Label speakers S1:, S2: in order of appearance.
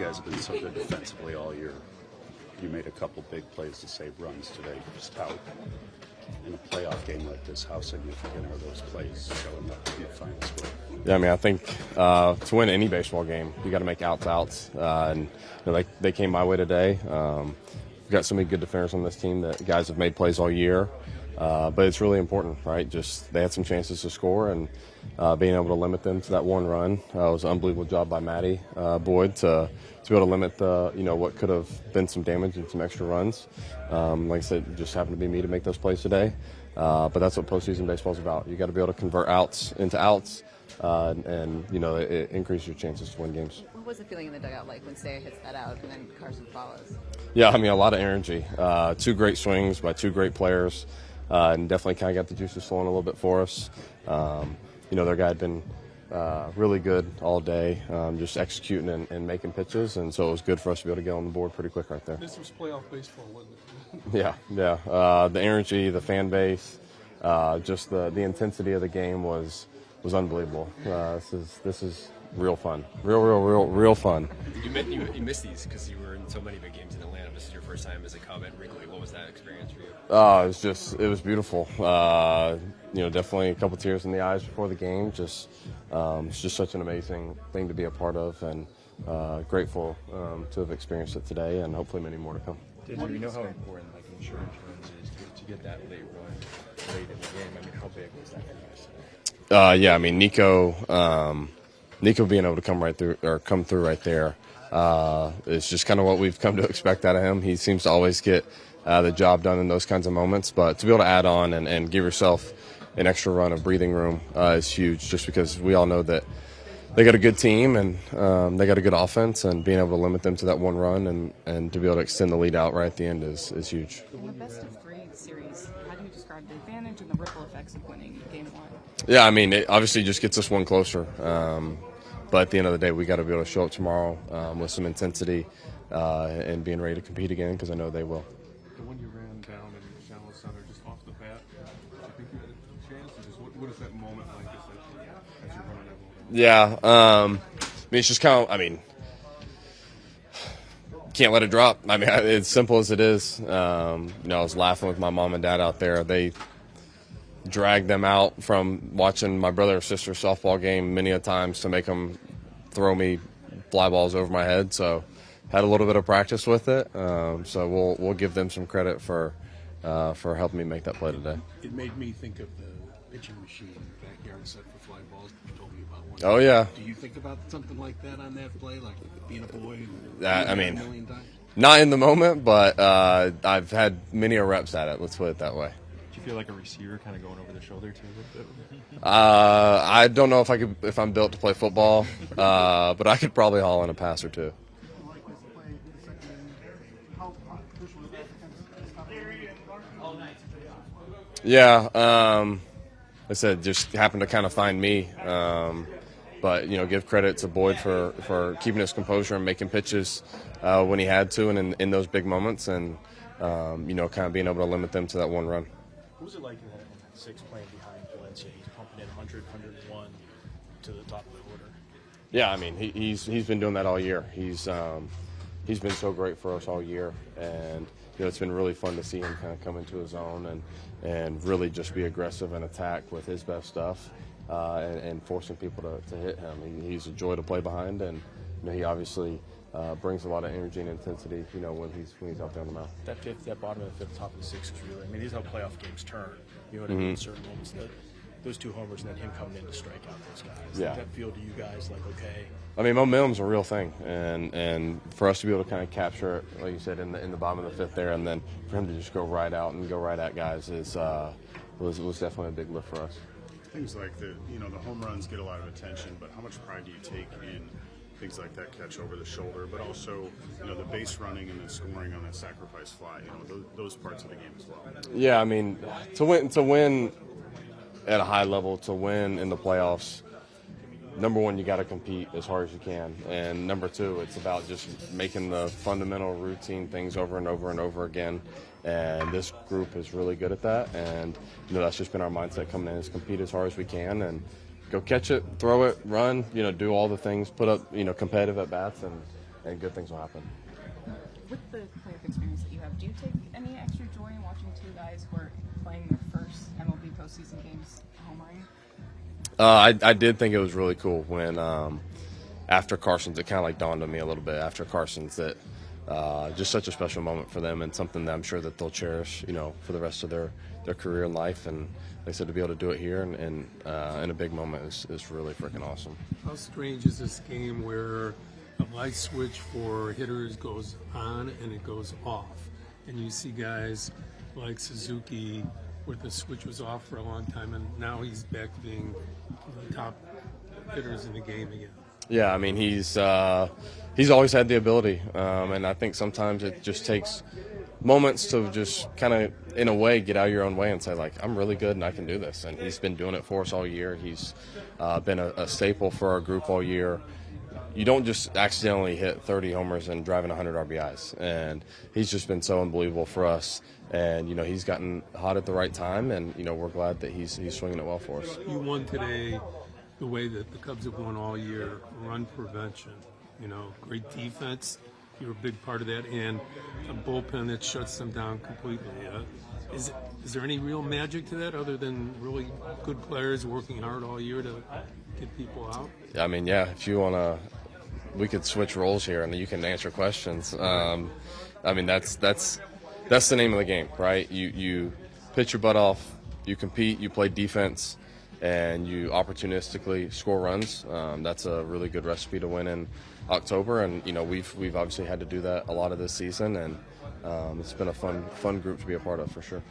S1: guys have been so good defensively all year. You made a couple big plays to save runs today. Just how, in a playoff game like this, how significant are those plays showing up in the final score?
S2: Yeah, I mean, I think to win any baseball game, you got to make outs. And they came my way today. We've got so many good defenders on this team that guys have made plays all year. But it's really important, right? Just they had some chances to score, and being able to limit them to that one run was an unbelievable job by Maddie Boyd to be able to limit the what could have been some damage and some extra runs. Like I said, it just happened to be me to make those plays today. But that's what postseason baseball is about. You got to be able to convert outs into outs, and it increases your chances to win games.
S3: What was the feeling in the dugout like when Staya hits that out and then Carson follows?
S2: Yeah, I mean, a lot of energy. Two great swings by two great players. And definitely kind of got the juices flowing a little bit for us. Their guy had been really good all day, just executing and making pitches, and so it was good for us to be able to get on the board pretty quick right there.
S4: This was playoff baseball, wasn't
S2: it? Yeah. The energy, the fan base, just the intensity of the game was unbelievable. This is real fun, real fun.
S5: You missed these because you were in so many big games in Atlanta. This is your first time as a Cub at Wrigley. What was that experience for you?
S2: It was beautiful. Definitely a couple tears in the eyes before the game. It's just such an amazing thing to be a part of, and grateful to have experienced it today, and hopefully many more to come.
S6: Do you know how important insurance runs is to get that late run late in the game? I mean, how big was that for you guys today?
S2: Yeah, I mean, Nico being able to come through right there is just kind of what we've come to expect out of him. He seems to always get the job done in those kinds of moments, but to be able to add on and give yourself an extra run of breathing room is huge, just because we all know that they got a good team and they got a good offense, and being able to limit them to that one run and to be able to extend the lead out right at the end is huge.
S7: In the best of three series, how do you describe the advantage and the ripple effects of winning game one?
S2: Yeah, I mean, it obviously just gets us one closer. But at the end of the day, we got to be able to show up tomorrow with some intensity and being ready to compete again, because I know they will.
S4: The one you ran down in Shallow Center just off the bat, do you think you had a chance? Or just what is that moment like as you're running that ball?
S2: Yeah, it's just kind of, can't let it drop. I mean, it's simple as it is. I was laughing with my mom and dad out there. They dragged them out from watching my brother or sister's softball game many a times to make them throw me fly balls over my head. So had a little bit of practice with it. So we'll give them some credit for helping me make that play today.
S4: It made me think of the pitching machine backyard set for fly balls that you told me about one.
S2: Oh, yeah.
S4: Do you think about something like that on that play, like being a boy?
S2: I mean, not in the moment, but I've had many reps at it. Let's put it that way.
S6: Do you feel like a receiver kind of going over the shoulder too a little bit?
S2: I don't know if I'm built to play football, but I could probably haul in a pass or two. Yeah, I said just happened to kind of find me, but give credit to Boyd for keeping his composure and making pitches when he had to, and in those big moments, and kind of being able to limit them to that one run.
S8: What was it like in that sixth playing behind Valencia? He's pumping in 100, 101 to the top of the order.
S2: Yeah, I mean, he's been doing that all year. He's been so great for us all year, and it's been really fun to see him kind of come into his own and really just be aggressive and attack with his best stuff, and forcing people to hit him. He's a joy to play behind, and he obviously brings a lot of energy and intensity, when he's out there on the mound.
S8: That bottom of the fifth, top of the sixth is really, these are how playoff games turn. You know what I mean? Certain moments, those two homers and then him coming in to strike out those guys.
S2: Yeah.
S8: Does that feel to you guys like, okay?
S2: I mean, momentum's a real thing, and for us to be able to kind of capture it, like you said, in the bottom of the fifth there, and then for him to just go right out and go right at guys was definitely a big lift for us.
S1: Things like the home runs get a lot of attention, but how much pride do you take in things like that catch over the shoulder, but also the base running and the scoring on that sacrifice fly, those parts of the game as well? Yeah,
S2: I mean, to win at a high level, to win in the playoffs, number one, you got to compete as hard as you can, and number two, it's about just making the fundamental routine things over and over and over again. And this group is really good at that, and that's just been our mindset coming in: is compete as hard as we can and go catch it, throw it, run, do all the things, put up, competitive at bats, and good things will happen.
S7: With the playoff experience that you have, do you take any extra joy in watching two guys who are playing their first MLB postseason games homering?
S2: I did think it was really cool when after Carson's, it kind of like dawned on me a little bit after Carson's that just such a special moment for them and something that I'm sure that they'll cherish, for the rest of their career and life. And like I said, to be able to do it here and in a big moment is really freaking awesome.
S9: How strange is this game where a light switch for hitters goes on and it goes off, and you see guys like Suzuki where the switch was off for a long time and now he's back to being the top hitters in the game again?
S2: Yeah, I mean he's always had the ability, and I think sometimes it just takes moments to just kind of, in a way, get out of your own way and say, like, I'm really good and I can do this. And he's been doing it for us all year. He's been a staple for our group all year. You don't just accidentally hit 30 homers and driving 100 RBIs. And he's just been so unbelievable for us. And, he's gotten hot at the right time, and, we're glad that he's swinging it well for us.
S9: You won today the way that the Cubs have won all year, run prevention, great defense. You're a big part of that, and a bullpen that shuts them down completely. Is there any real magic to that other than really good players working hard all year to get people out?
S2: I mean, yeah, if you want to, we could switch roles here and you can answer questions. I mean, that's the name of the game, right? You pitch your butt off, you compete, you play defense, and you opportunistically score runs. That's a really good recipe to win in October, and we've obviously had to do that a lot of this season, and it's been a fun group to be a part of for sure.